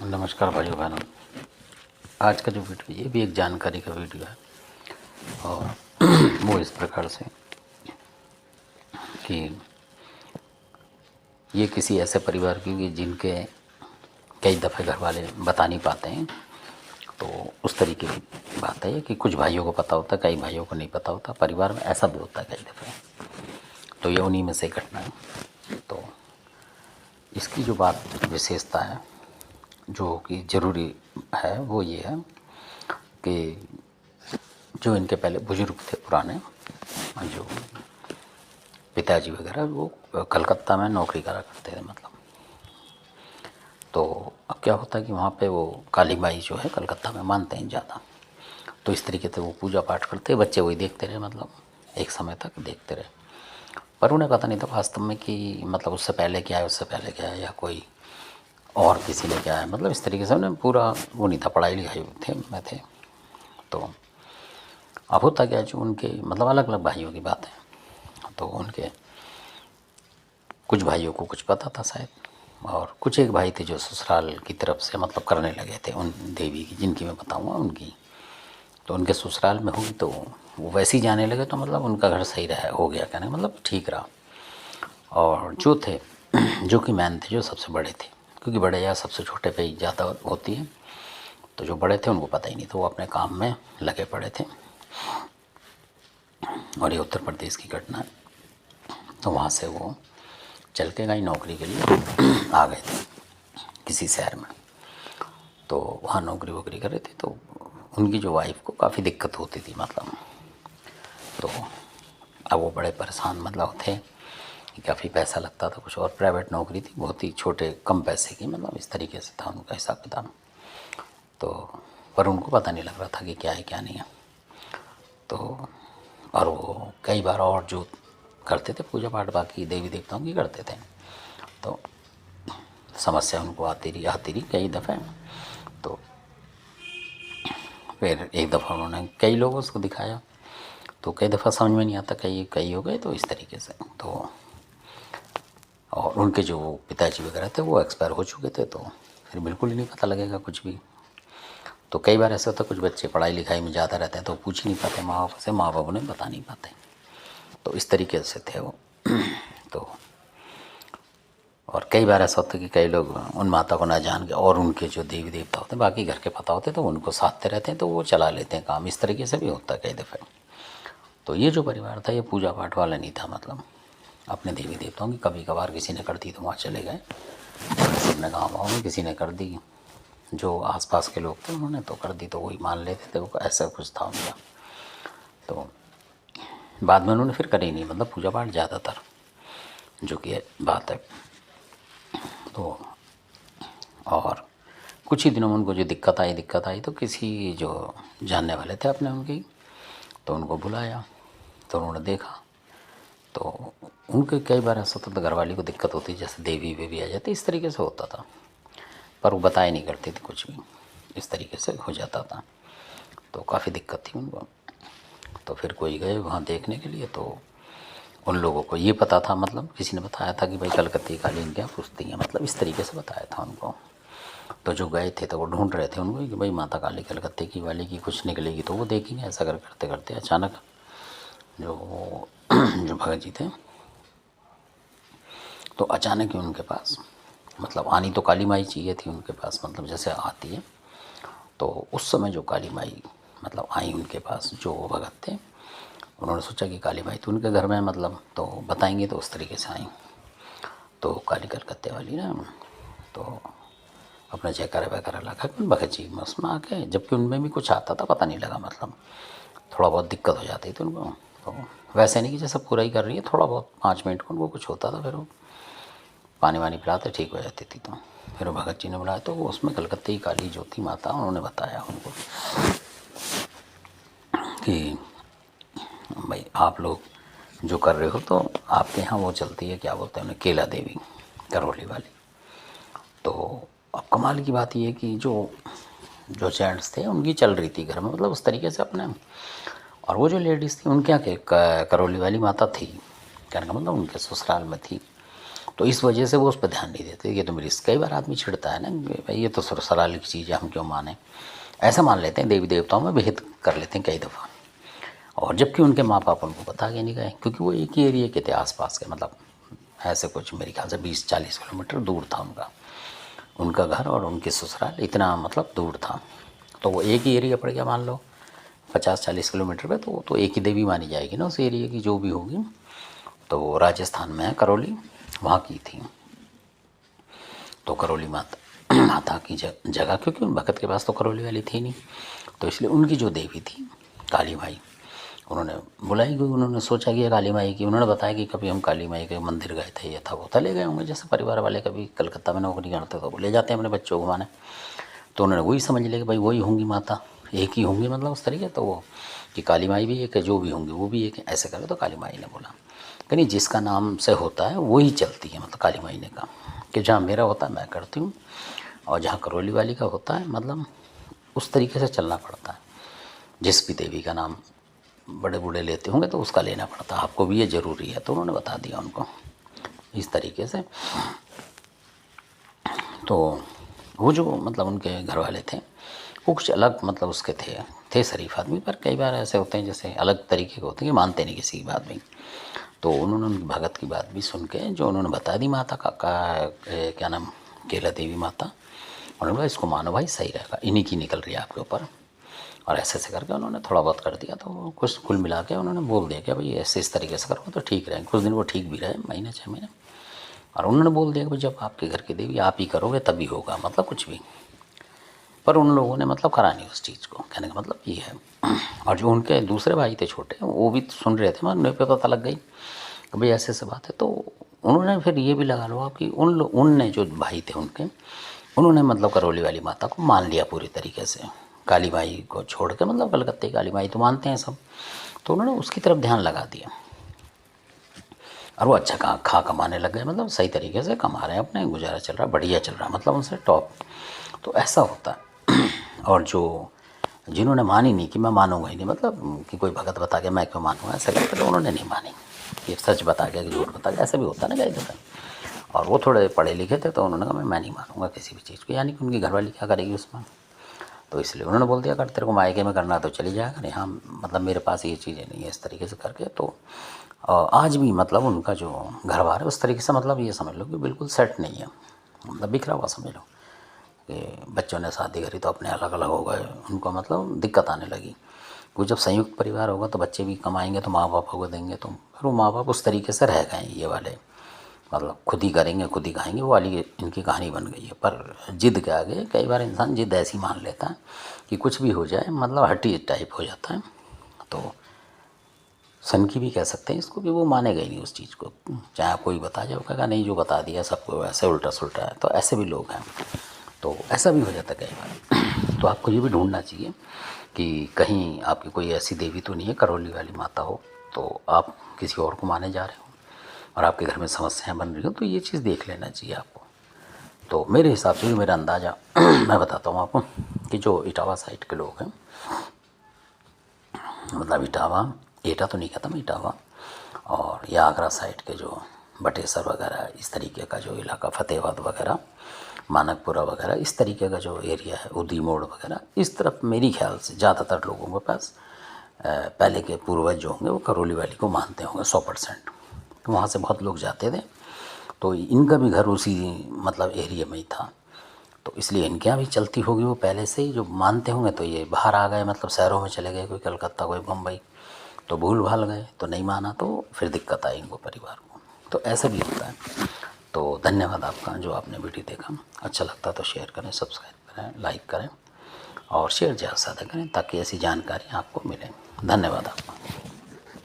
नमस्कार भाइयों बहनों। आज का जो वीडियो ये भी एक जानकारी का वीडियो है और वो इस प्रकार से कि ये किसी ऐसे परिवार की जिनके कई दफ़े घर वाले बता नहीं पाते हैं, तो उस तरीके की बात है कि कुछ भाइयों को पता होता है, कई भाइयों को नहीं पता होता। परिवार में ऐसा भी होता है कई दफ़े, तो ये उन्हीं में से घटना है। तो इसकी जो बात विशेषता है जो कि ज़रूरी है वो ये है कि जो इनके पहले बुजुर्ग थे पुराने, जो पिताजी वगैरह, वो कलकत्ता में नौकरी करा करते थे मतलब। तो अब क्या होता है कि वहाँ पे वो काली माई जो है कलकत्ता में मानते हैं ज़्यादा, तो इस तरीके से वो पूजा पाठ करते, बच्चे वही देखते रहे, मतलब एक समय तक देखते रहे। पर उन्हें पता नहीं था वास्तव में कि मतलब उससे पहले क्या है, उससे पहले क्या है, या कोई और किसी ने क्या है, मतलब इस तरीके से उन्हें पूरा वो नहीं था, पढ़ाई लिखाई थे में थे। तो अब होता क्या, जो उनके मतलब अलग अलग भाइयों की बात है, तो उनके कुछ भाइयों को कुछ पता था शायद, और कुछ एक भाई थे जो ससुराल की तरफ से मतलब करने लगे थे उन देवी की, जिनकी मैं बताऊंगा उनकी। तो उनके ससुराल में हुई तो वो वैसे ही जाने लगे, तो मतलब उनका घर सही रहा, हो गया, कहने का मतलब ठीक रहा। और जो थे जो कि मैन थे, जो सबसे बड़े थे, क्योंकि बड़े या सबसे छोटे पे ही ज़्यादा होती है, तो जो बड़े थे उनको पता ही नहीं था, वो अपने काम में लगे पड़े थे। और ये उत्तर प्रदेश की घटना है। तो वहाँ से वो चल के गई नौकरी के लिए आ गए थे किसी शहर में। तो वहाँ नौकरी वोकरी कर रहे थे, तो उनकी जो वाइफ को काफ़ी दिक्कत होती थी मतलब। तो अब वो बड़े परेशान मतलब थे कि काफ़ी पैसा लगता था, कुछ और प्राइवेट नौकरी थी, बहुत ही छोटे कम पैसे की, मतलब इस तरीके से था उनका हिसाब किताब। तो पर उनको पता नहीं लग रहा था कि क्या है क्या नहीं है। तो और वो कई बार और जो करते थे पूजा पाठ बाकी देवी देवताओं की करते थे, तो समस्या उनको आती रही कई दफ़े। तो फिर एक दफ़ा उन्होंने कई लोगों को दिखाया, तो कई दफ़ा समझ में नहीं आता, कई कई हो गए तो इस तरीके से। तो और उनके जो पिताजी वगैरह थे वो एक्सपायर हो चुके थे, तो फिर बिल्कुल ही नहीं पता लगेगा कुछ भी। तो कई बार ऐसा होता है कुछ बच्चे पढ़ाई लिखाई में ज़्यादा रहते हैं तो पूछ ही नहीं पाते माँ बाप से, माँ बाप उन्हें बता नहीं पाते, तो इस तरीके से थे वो। तो और कई बार ऐसा होता है कि कई लोग उन माता को ना जान के और उनके जो देवी देवता होते हैं बाकी घर के पता होते हैं, तो उनको साधते रहते हैं, तो वो चला लेते हैं काम, इस तरीके से भी होता है कई दफ़े। तो ये जो परिवार था ये पूजा पाठ वाला नहीं था, मतलब अपने देवी देवताओं की कभी कभार किसी ने कर दी तो वहाँ चले गए, अपने गाँव वाँव में किसी ने कर दी, जो आसपास के लोग थे उन्होंने तो कर दी, तो वही मान लेते थे, वो ऐसा कुछ था उनका। तो बाद में उन्होंने फिर करी नहीं, मतलब पूजा पाठ ज़्यादातर जो कि बात है। तो और कुछ ही दिनों में उनको जो दिक्कत आई तो किसी जो जानने वाले थे अपने उनकी, तो उनको बुलाया, तो उन्होंने देखा। तो उनके कई बार ऐसा होता था घरवाली को दिक्कत होती, जैसे देवी वेवी आ जाती, इस तरीके से होता था, पर वो बताया नहीं करती थी कुछ भी, इस तरीके से हो जाता था। तो काफ़ी दिक्कत थी उनको। तो फिर कोई गए वहाँ देखने के लिए, तो उन लोगों को ये पता था, मतलब किसी ने बताया था कि भाई कलकत्ती काली इनके यहाँ पूछती हैं, मतलब इस तरीके से बताया था उनको। तो जो गए थे तो वो ढूंढ रहे थे उनको कि भाई माता काली कलकत्ते की वाली की कुछ निकलेगी तो वो देखेंगे। ऐसा करते करते अचानक जो जो भगत जी थे, तो अचानक ही उनके पास, मतलब आनी तो काली माई चाहिए थी उनके पास, मतलब जैसे आती है, तो उस समय जो काली माई मतलब आई उनके पास, जो भगत थे, उन्होंने सोचा कि काली माई तो उनके घर में मतलब तो बताएंगे, तो उस तरीके से आई। तो काली कलकत्ते वाली ना, तो अपना जयकारा वगैरह लगा के भगत जी में उसमें आके, जबकि उनमें भी कुछ आता था पता नहीं लगा, मतलब थोड़ा बहुत दिक्कत हो जाती थी उनको। तो वैसे नहीं कि जैसे पूरा ही कर रही है, थोड़ा बहुत 5 मिनट को उनको कुछ होता था, फिर वो पानी वानी पिलाते ठीक हो जाती थी। तो फिर वो भगत जी ने बुलाया, तो वो उसमें कलकत्ते की काली जो थी माता, उन्होंने बताया उनको कि भाई आप लोग जो कर रहे हो, तो आपके यहाँ वो चलती है, क्या बोलते हैं उन्हें, केला देवी करौली वाली। तो अब कमाल की बात ये कि जो जो जेंट्स थे उनकी चल रही थी घर में, मतलब उस तरीके से अपने, और वो जो लेडीज़ थी उनके यहाँ के करौली वाली माता थी, कहने का मतलब उनके ससुराल में थी। तो इस वजह से वो उस पर ध्यान नहीं देते। ये तो मेरी कई बार आदमी छिड़ता है ना कि भाई ये तो ससुराल की चीज़ है, हम क्यों माने, ऐसा मान लेते हैं, देवी देवताओं में भेद कर लेते हैं कई दफ़ा। और जबकि उनके माँ बाप उनको बता के नहीं गए, क्योंकि वो एक ही एरिया के थे आसपास के, मतलब ऐसे कुछ मेरे ख्याल से 20-40 किलोमीटर दूर था उनका घर और उनके ससुराल, इतना मतलब दूर था। तो वो एक ही एरिया पड़ गया, मान लो 50-40 किलोमीटर पे, तो वो तो एक ही देवी मानी जाएगी ना उस एरिया की जो भी होगी। तो वो राजस्थान में है, करौली, वहाँ की थी। तो करौली माता की जगह, क्योंकि उन भगत के पास तो करौली वाली थी नहीं, तो इसलिए उनकी जो देवी थी काली माई, उन्होंने बुलाई गई। उन्होंने सोचा कि काली माई की, उन्होंने बताया कि कभी हम काली माई के मंदिर गए थे, ये था वो था, ले गए होंगे, जैसे परिवार वाले कभी कलकत्ता में नौकरी करते तो वो ले जाते हैं अपने बच्चों को घुमाने। तो उन्होंने वही समझ लिया कि भाई वही होंगी माता, एक ही होंगी, मतलब उस तरीके। तो वो कि काली माई भी एक है, जो भी होंगी वो भी एक है, ऐसे करो। तो काली माई ने बोला कि नहीं, जिसका नाम से होता है वही चलती है। मतलब काली माई ने कहा कि जहाँ मेरा होता है मैं करती हूँ, और जहाँ करौली वाली का होता है मतलब उस तरीके से चलना पड़ता है। जिस भी देवी का नाम बड़े बूढ़े लेते होंगे तो उसका लेना पड़ता है, आपको भी ये ज़रूरी है। तो उन्होंने बता दिया उनको इस तरीके से। तो वो जो मतलब उनके घर वाले थे वो कुछ अलग मतलब उसके थे शरीफ आदमी, पर कई बार ऐसे होते हैं जैसे अलग तरीके के होते हैं कि मानते नहीं किसी की बात भी। तो उन्होंने उनकी भगत की बात भी सुन के जो उन्होंने बता दी माता का क्या नाम, केला देवी माता, उन्होंने बोला इसको मानो भाई, सही रहेगा, इन्हीं की निकल रही है आपके ऊपर। और ऐसे ऐसे करके उन्होंने थोड़ा बहुत कर दिया। तो कुछ कुल मिला के उन्होंने बोल दिया कि भाई ऐसे इस तरीके से करो तो ठीक रहेंगे। कुछ दिन वो ठीक भी रहे, महीने 6 महीने। और उन्होंने बोल दिया कि भाई जब आपके घर की देवी आप ही करोगे तभी होगा, मतलब कुछ भी। पर उन लोगों ने मतलब करा नहीं उस चीज़ को, कहने का मतलब ये है। और जो उनके दूसरे भाई थे छोटे, वो भी सुन रहे थे, मगर उन्हें पे पता लग गई कि भाई ऐसे ऐसे बात है। तो उन्होंने फिर ये भी लगा लो कि उनने जो भाई थे उनके, उन्होंने मतलब करौली वाली माता को मान लिया पूरी तरीके से, काली माई को छोड़ के। मतलब कलकत्ते की काली माई तो मानते हैं सब, तो उन्होंने उसकी तरफ ध्यान लगा दिया। और वो अच्छा खा कमाने लग गए, मतलब सही तरीके से कमा रहे हैं, अपने गुजारा चल रहा है, बढ़िया चल रहा है, मतलब उनसे टॉप। तो ऐसा होता है। और जो जिन्होंने मानी नहीं कि मैं मानूंगा ही नहीं, मतलब कि कोई भगत बता के मैं क्यों मानूंगा, ऐसा करके तो उन्होंने नहीं मानी, कि सच बता के कि झूठ बता के, ऐसा भी होता है ना कई दफ़ा। और वो थोड़े पढ़े लिखे थे, तो उन्होंने कहा मैं नहीं मानूंगा किसी भी चीज़ को, यानी कि उनकी घरवाली क्या करेगी उसमें। तो इसलिए उन्होंने बोल दिया, अगर तेरे को मायके में करना है तो चली जाएगा, नहीं हाँ मतलब मेरे पास ये चीज़ें नहीं है, इस तरीके से करके। तो आज भी मतलब उनका जो घर बार है उस तरीके से, मतलब ये समझ लो कि बिल्कुल सेट नहीं है, मतलब बिखरा हुआ समझ लो कि बच्चों ने शादी करी तो अपने अलग अलग हो गए, उनको मतलब दिक्कत आने लगी। वो जब संयुक्त परिवार होगा तो बच्चे भी कमाएंगे तो माँ बाप को देंगे, तो फिर वो माँ बाप उस तरीके से रह गए ये वाले, मतलब खुद ही करेंगे खुद ही खाएंगे, वो वाली इनकी कहानी बन गई है। पर जिद के आगे कई बार इंसान जिद ऐसी मान लेता है कि कुछ भी हो जाए, मतलब हट्टी टाइप हो जाता है। तो सन की भी कह सकते हैं इसको, कि वो मानेगा ही नहीं उस चीज़ को, चाहे कोई बता जाए, वो कहेगा नहीं जो बता दिया सबको ऐसे उल्टा सुल्टा है। तो ऐसे भी लोग हैं, तो ऐसा भी हो जाता है कई बार। तो आपको ये भी ढूंढना चाहिए कि कहीं आपकी कोई ऐसी देवी तो नहीं है करौली वाली माता हो, तो आप किसी और को माने जा रहे हो और आपके घर में समस्याएं बन रही हो, तो ये चीज़ देख लेना चाहिए आपको। तो मेरे हिसाब से, मेरा अंदाज़ा मैं बताता हूँ आपको, कि जो इटावा साइड के लोग हैं, मतलब इटावा, एटा तो नहीं कहता मैं, इटावा और या आगरा साइड के जो बटेसर वगैरह इस तरीके का जो इलाका, फतेहाबाद वगैरह, मानकपुरा वगैरह, इस तरीके का जो एरिया है, उदी मोड़ वगैरह, इस तरफ मेरी ख्याल से ज़्यादातर लोगों के पास पहले के पूर्वज जो होंगे वो करौली वाली को मानते होंगे 100%। तो वहाँ से बहुत लोग जाते थे, तो इनका भी घर उसी मतलब एरिया में ही था, तो इसलिए इनके यहाँ भी चलती होगी वो पहले से ही, जो मानते होंगे। तो ये बाहर आ गए, मतलब शहरों में चले गए, कोई कलकत्ता कोई बम्बई, तो भूल भाल गए, तो नहीं माना, तो फिर दिक्कत आई इनको परिवार को। तो ऐसा भी होता है। तो धन्यवाद आपका जो आपने वीडियो देखा, अच्छा लगता तो शेयर करें, सब्सक्राइब करें, लाइक करें और शेयर ज़्यादा से ज़्यादा करें, ताकि ऐसी जानकारी आपको मिले। धन्यवाद आपका।